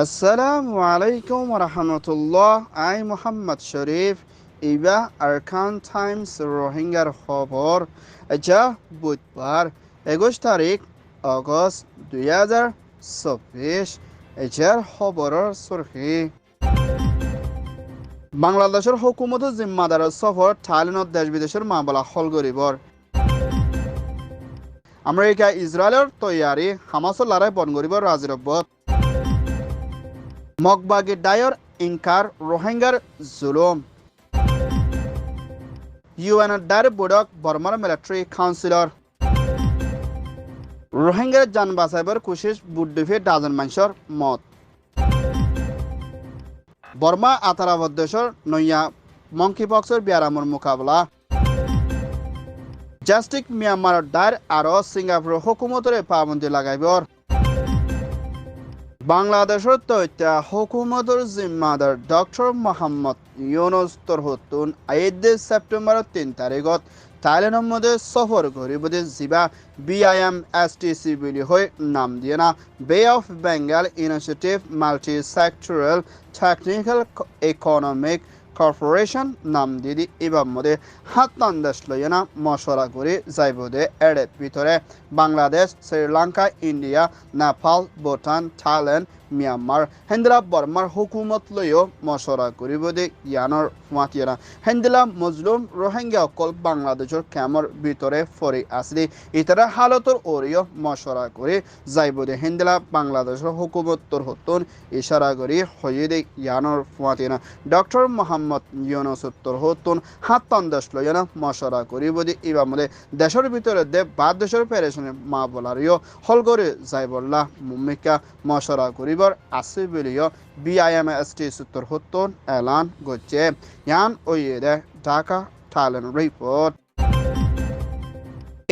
আসসালামু আলাইকুম রহমতুল্লাহ। I Mohammad Sharif Iba Arkan Times রোহিঙ্গার খবর। যা বুধবার 21 তারিখ আগস্ট 2024। এজার খবরের সুরখি বাংলাদেশের হুকুমত জিম্মাদারের সফর থাইল্যান্ডত দেশ বিদেশের মামলা হল গরিবর। আমেরিকা ইসরায়েলের তৈয়ারি হামাসর লড়াই বন গরিবর রাজিরব্বত। মগবাগি ডায়র ইনকার রোহিঙ্গার জুলুম। ইউএনের ডায়ের বুডক বর্মার মিলিটারি কাউন্সিলর। রোহিঙ্গার যান বাঁচাইবার কোশিশ বুড্ডিফে ডাজন মানুষের মত। বর্মা আতারাবদ দেশের নইয়া মঙ্কিপক্সের বিয়ারামর মোকাবলা। জাস্টিক মিয়ানমারের ডায়ের আরও সিঙ্গাপুর হুকুমতের পাবন্দি লাগাইবর। বাংলাদেশের তথ্য হুকুমতের জিম্মাদার ডক্টর মোহাম্মদ ইউনুস তরহতুন 7 সেপ্টেম্বর 3 তারিখত থাইল্যান্ডের মধ্যে সফর করিবদে জিবা BIMSTC বুলি হৈ নাম দিয়ে না বে of Bengal initiative multi sectoral technical economic corporation নাম দিদি এবার মধ্যে হাতান দেশ লইয়া মশলা করে যাইব দে এর ভিতরে Bangladesh, Sri Lanka, India, Nepal, Bhutan, Thailand, Myanmar হেন্দিলা বর্মার হুকুমত লইও মশলা করিব দে ইয়ানোর মাতিয়ানা হেন্দিলা মজলুম রোহিঙ্গা অকল বাংলাদেশের ক্যামর ভিতরে ফরি আসলি ইতারা হালতর ওরিও মশলা করে যাইব দে হেন্দিলা বাংলাদেশের হুকুমতর হতুন ইশারা করি হয়ে দে ইয়ানোর মাতিয়ানা ডক্টর মোহাম্মদ ইউনুস উত্তর হতুন হাতান দেশ লইয়া মশলা করিব দে এবার মধ্যে দেশের ভিতরে দে বাদ দেশের পেরেশনে মা বলারিও হল করে যাইবল্লা মুমিকা মশলা করিব আছে বলিও BIMSTC উত্তর হতুন এলান করছে ইয়ান ওইদে ঢাকা থাইল্যান্ড রিপোর্ট।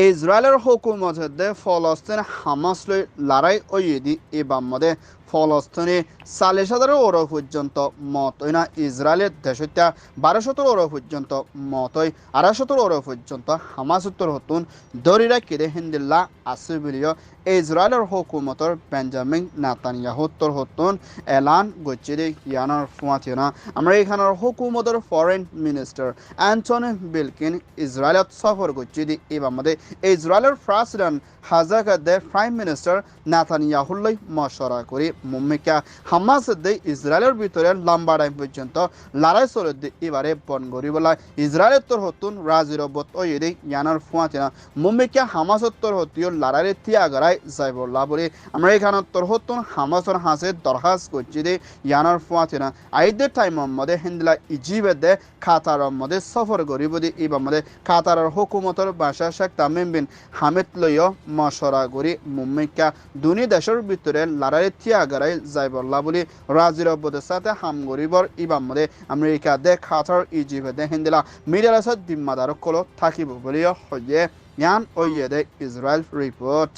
ইসরায়েলের হুকুমত ফলস্তিন হামাস লই লড়াই ওইদি এবার মধ্যে ফলস্তিনি 40,000 ওর পর্যন্ত মত হয় না ইসরায়েলের দেশটা 1200 ওর পর্যন্ত মত হয় 250 ওর পর্যন্ত হামাস উত্তর হতুন দরি রাখিদে হিন্দিল্লা আছে বলিও ইসরায়েলের হুকুমতর বেঞ্জামিন নেতানিয়াহু উত্তর হতুন এলান গচ্ছিদে ইয়ানোর ফুয়াতিনা আমেরিকানের হুকুমতর ফরেন মিনিস্টার অ্যান্টনি বিলকিন ইসরায়েলত সফর গচ্ছিদি এবার মধ্যে ইসরায়েলের প্রেসিডেন্ট হাজাকাদে প্রাইম মিনিস্টার নেতানিয়াহুল্লাই মশরা করি মুম্মিকা হামাস দে ইসরায়েলের ভিতরে লম্বা টাইম পর্যন্ত লড়াই চলে দে এবারে বন গরিবলা ইসরায়েলের তোর হতুন রাজিরবত ওইদে ইয়ানোর ফুয়াতিনা মুম্মিকা হামাস তোর হতিও লড়াইয়ের তিয়াগারাই যাইবল্লা বলে আমেরিকানত তোর হতুন হামাসর হাসে দরখাস্ত করছি দে ইয়ানোর ফুয়াতিনা আইদের টাইমের মধ্যে হিন্দিলা ইজিবে দে কাতারের মধ্যে সফর করিব দে এবার মধ্যে কাতারের হুকুমতর বাসা শেখ তামিম বিন হামিদ লইও মশরা করি মুম্মিকা দুনি দেশের ভিতরে লড়াইয়ের তিয়াগারাই যাইবল্লা বলে রাজিরবদের সাথে হাম গরিবর এবার মধ্যে আমেরিকা দে কাতার ইজিবে দে হিন্দিলা মিডিয়ার সাথে জিম্মাদার কল থাকিব বলিও হয়ে ইয়ান ওইয়ে দে ইসরায়েল রিপোর্ট।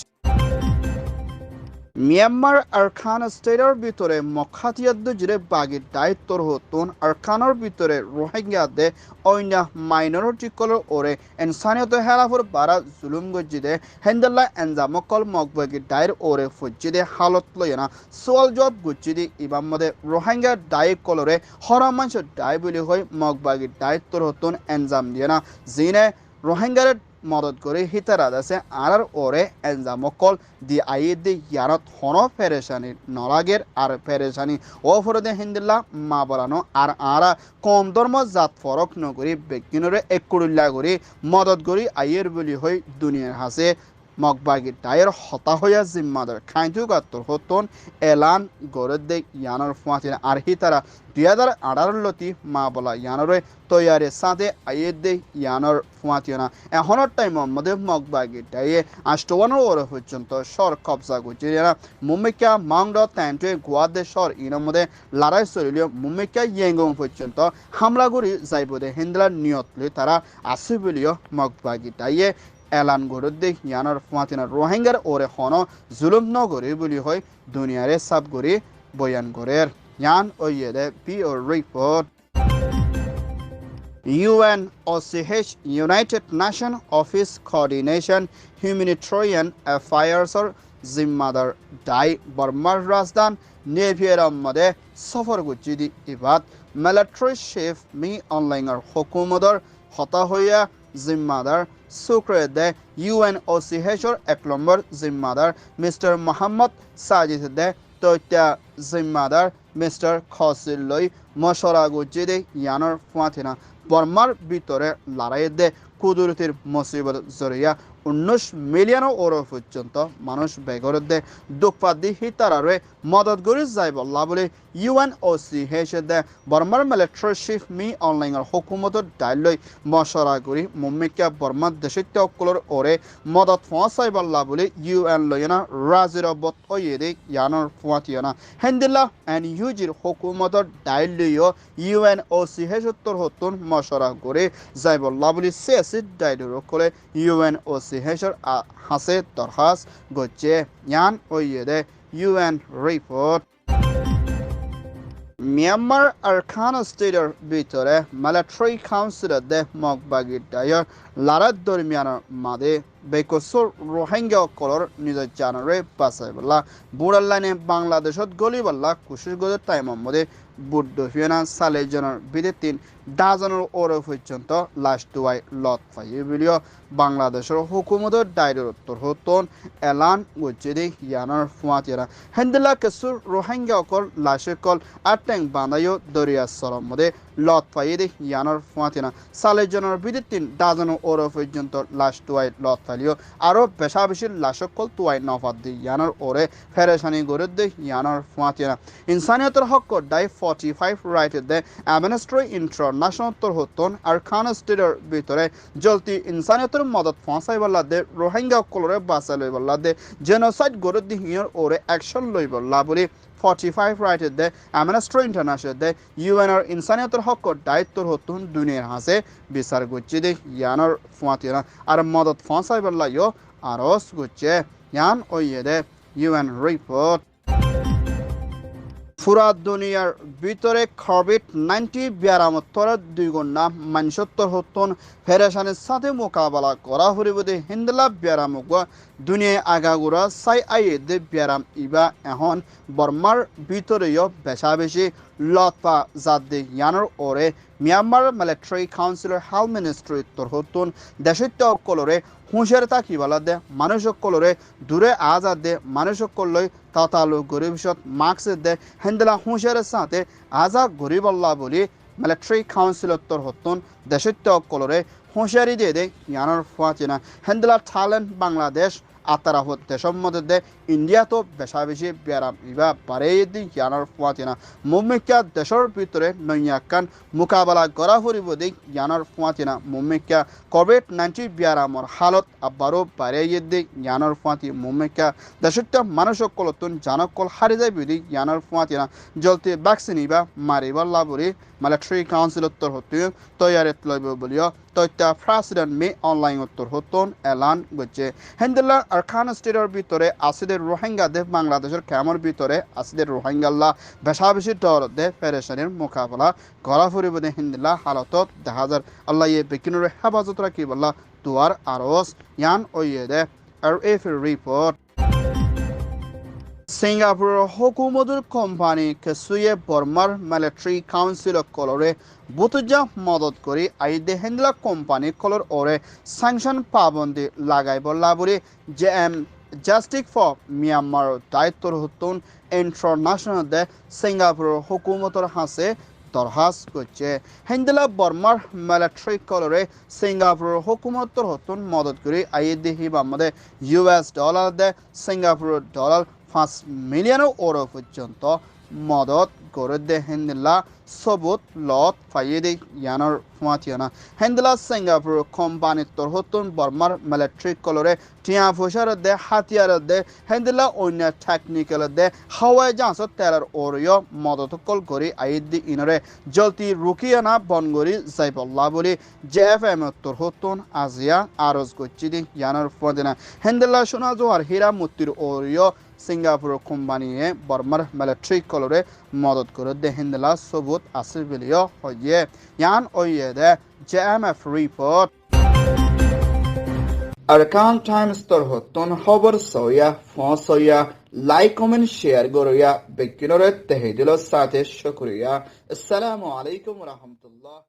মিয়ানমার আরকান স্টেটের ভিতরে মখাতিয়াদ্দ জিরে বাগির দায়িত্বর হতুন আরকানের ভিতরে রোহিঙ্গাদে অন্য মাইনরিটি কলর ওরে ইনসানিয়ত হেলাফর বারা জুলুম গজ্জিদে হেন্দাল্লা এনজামকল মগবাগির দায়ের ওরে ফজ্জিদে হালত লইনা সোয়াল জবাব গুজ্জিদি ইবাম মধ্যে রোহিঙ্গা দায়িক কলরে হরামাংস দায় বলি হয় মগবাগির দায়িত্বর হতুন এনজাম দিয়ে না জিনে রোহিঙ্গার মদত করে হিতারাদ আছে আর ওরে এনজামকল দি আইদি ইয়ানত হন পেরেশানি নলাগের আর পেরেশানি ও ফরদে হিন্দিল্লা মা বলানো আর আরা কম ধর্ম জাত ফরক নকরি ব্যক্তিনরে একুড়িল্লা করি মদত করি আইয়ের বলি হই দুনিয়ার হাসে মগবাগির দায়ের হতা হইয়া জিম্মাদার খাইতু গাত্তর হতন এলান গড়ে দে ইয়ানোর ফুয়াতিনা আর হিতারা 2018 লতি মা বলা ইয়ানোরে তৈয়ারে সাথে আইয়ে দে ইয়ানোর ফুয়াতিনা এখনের টাইমের মধ্যে মগবাগির দায়ে 58 ওর পর্যন্ত সর কবজা করছে মুম্মিকা মাংড ট্যান্টে গোয়াদে সর ইনের মধ্যে লড়াই চলিলেও মুম্মিকা ইয়েঙ্গং পর্যন্ত হামলা করি যাইব দে হিন্দলার নিয়ত লই তারা আছে বলিও মগবাগির দায়ে এলান গড়ে দে ইয়ানোর ফুয়াতিনা রোহিঙ্গার ওরে হন জুলুম নগরী বলি হয় দুনিয়ারে সাব করি বয়ান করের ইয়ান ওইয়ে দে পিও report. UNOCH United Nations Office Coordination Humanitarian Affairs জিম্মাদার ডাই বর্মার রাজধান নেভিয়ার মধ্যে সফর গুজিদি ইবাদ মিলিটারি চিফ মি অনলাইনার হুকুমতর হতা হইয়া জিম্মাদার সুক্রেদে ইউএনওসিএচর 1 নম্বর জিম্মাদার মিস্টার মোহাম্মদ সাজিদ দে তৈত্যা জিম্মাদার মিস্টার খসিল লই মশরা গুজিদি ইয়ানোর ফুয়াথিনা বর্মার ভিতরে লড়াই দে কুদরতির মুসিবত জরিয়া 19 মিলিয়ন ওর পর্যন্ত মানুষ বেগরদে দুঃপাদি হিতারারে মদত করে যাই বল্লা বলে ইউএনওসিএচদে বর্মার মিলিটারি চিফ মি অনলাইনের হুকুমতর ডাইলই মশরা করি মুম্মিকা বর্মার দেশিত্য অকলর ওরে মদত পৌঁছাই বল্লা বলে ইউএন লয়না রাজির বত ওয়েদে ইয়ানোর ফুয়াতিয়ানা হেন্দিল্লা এন্ড ইউজির হুকুমতর ডাইলইও ইউএনওসিএচতর হতুন মশরা করে যাই বল্লা বলে সেসিড ডাইলর কলে ইউএনওসিএচর হাসে দরখাস গচ্ছে ইয়ান ওয়েদে ইউএন রিপোর্ট মিয়ানমার আরকান স্টেটের ভিতরে মিলিটারি কাউন্সিলের দে মগবাগি ডায়র লারাত দরমিয়ানের মাদে বেকসুর রোহিঙ্গা কলর নিজের জানারে বাঁচাই বল্লা বুড়ার লাইনে বাংলাদেশত গলি বল্লা কুশিস গজের টাইমের মধ্যে বুদ্ধ ফিয়ানা সালে জনের বিদে 3 ডাজনের ওরে পর্যন্ত লাশ দুয়াই লত পাইয়ে বিলিও বাংলাদেশের হুকুমতের দায়িত্বের উত্তর হতন এলান গুজিদি ইয়ানোর ফুয়াতিরা হেন্দিলা কেসুর রোহিঙ্গা অকল লাশে কল আটেং বান্ধাইও দরিয়া সরম মধ্যে লত পাইয়ে দি ইয়ানোর ফুয়াতিনা সালে জনের বিদে 3 ডাজনের ওরে পর্যন্ত লাশ দুয়াই লত পাইলিও আরও বেশা বেশি লাশকল তুয়াই নফাত দি ইয়ানোর ওরে ফেরেশানি গড়ে দি ইয়ানোর ফুয়াতিরা ইনসানিয়তের হক দায় 45 রাইট দে অ্যামনেস্ট্রি ইন্টারন্যাশনাল তোর হতন আরকান স্টেটের ভিতরে জলতি ইনসানিয়তের মদত পৌঁছাই বল্লা দে রোহিঙ্গা কলরে বাঁচা লই বল্লা দে জেনোসাইড গড়ে দি হিয়র ওরে অ্যাকশন লই বল্লা বলি 45 right they অ্যামনেস্ট্রি international they UNR ইনসানিয়তের হক দায়িত্বর হতুন দুনিয়ার হাসে বিচার গুচ্ছি দে ইয়ানোর ফুয়াতিরা আর মদত পৌঁছাই বল্লা ইয়ো আরস গুচ্ছে ইয়ান ওইয়ে দে ইউএন রিপোর্ট পুরা দুনিয়ার ভিতরে কোভিড-19 ব্যারামত্তর 2 গুণা মানুষত্বর হতন ফেরেশানের সাথে মোকাবেলা করা হরিবদে হিন্দলা ব্যারামক দুনিয়ায় আগাগুড়া সাই আইদে ব্যারাম ইবা এখন বর্মার ভিতরেও বেশা বেশি লতপা জাদে ইয়ানোর ওরে Myanmar military councillor health ministry তোর হতুন দেশত্য কলরে হুঁশের তাকি বলা দে মানুষ কলরে দূরে আজাদ দে মানুষ কলই তাতালু গরিবশত মার্কস দে হেন্দলা হুঁশের সাথে আজা গরিবল্লা বলি মিলিটারি কাউন্সিলর তোর হতুন দেশত্য কলরে হুঁশিয়ারি দিয়ে দে ইয়ানোর ফুয়াচিনা হেন্দলা থাইল্যান্ড বাংলাদেশ আতারাহত দেশের মধ্যে ইন্ডিয়া তো বেশা বেশি ব্যারাম ইবা বারে দি ইয়ানোর ফুয়াচিনা মুম্মিকা দেশের ভিতরে নৈয়াকান মোকাবেলা করা হরিব দি ইয়ানোর ফুয়াচিনা মুম্মিকা কোভিড-19 ব্যারামর হালত আবারও বারে দি ইয়ানোর ফুয়াতি মুম্মিকা দেশটা মানুষ কলতুন জানকল হারি যায় বিদি ইয়ানোর ফুয়াচিনা জলতি ভ্যাকসিন ইবা মারিবল্লা বলি মিলিটারি কাউন্সিল উত্তর হতে তৈয়ারিত লইব বলিও তৈত্যা প্রেসিডেন্ট মে অনলাইন উত্তর হতন এলান গছে হেন্দিল্লার আরকান স্টেটের ভিতরে আসিদের রোহিঙ্গা দে বাংলাদেশের ক্যামর ভিতরে আসিদের রোহিঙ্গাল্লা বেশা বেশি ডর দে ফেরেশানির মোকাবেলা করা ফুরিব দে হিন্দিল্লা হালতত দেখা যার আল্লাহ ইয়ে বেকিনুর হেফাজত রাখি বল্লা দুয়ার আরস ইয়ান ওইয়ে দে আর এফ রিপোর্ট সিঙ্গাপুরের হুকুমতের কোম্পানি কেসুয়ে বর্মার মিলিটারি কাউন্সিল কলরে বুতুজা মদত করি আইদে হেন্দিলা কোম্পানি কলর ওরে স্যাংশন পাবন্দি লাগাই বল্লা বলি জাস্টিস ফর মিয়ানমার দায়িত্বর হতুন ইন্টারন্যাশনাল দে সিঙ্গাপুরের হুকুমতের হাসে দরখাস্ত করছে হেন্দিলা বর্মার মিলিটারি কলরে সিঙ্গাপুরের হুকুমতের হতুন মদত করি আইদে হিবামদে US ডলার দে সিঙ্গাপুরের ডলার 5 মিলিয়ন ওর পর্যন্ত মদত করে দে হেন্দিলা সবুত লত পাইয়ে দে ইয়ানোর ফুয়াতিয়ানা হেন্দিলা সিঙ্গাপুর কোম্পানির তোর হতুন বর্মার মিলিটারি কলরে টিয়া ফুসার দে হাতিয়ার দে হেন্দিলা অন্য টেকনিক্যাল দে হাওয়াই জাহাজ তেলার ওরিও মদত কল করি আইদি ইনরে জলতি রুকিয়ানা বনগরি যাইবল্লা বলি JFM তোর হতুন আজিয়া আরজ করছি দি ইয়ানোর ফুয়াদিনা হেন্দিলা সোনা জোয়ার হীরা মুক্তির ওরিও সিঙ্গাপুর কোম্পানিয়ে বর্মার মিলিটারি কলরে মদত করে দে হেন্দিলা সবুত আছে বলিও হইয়ে ইয়ান ওইয়ে দে JMF report Arkan Times torhotton haber soya, fon soya, like, comment, share goroya, bekinore tehidilo sate shukriya. Assalamu alaikum wa rahmatullah.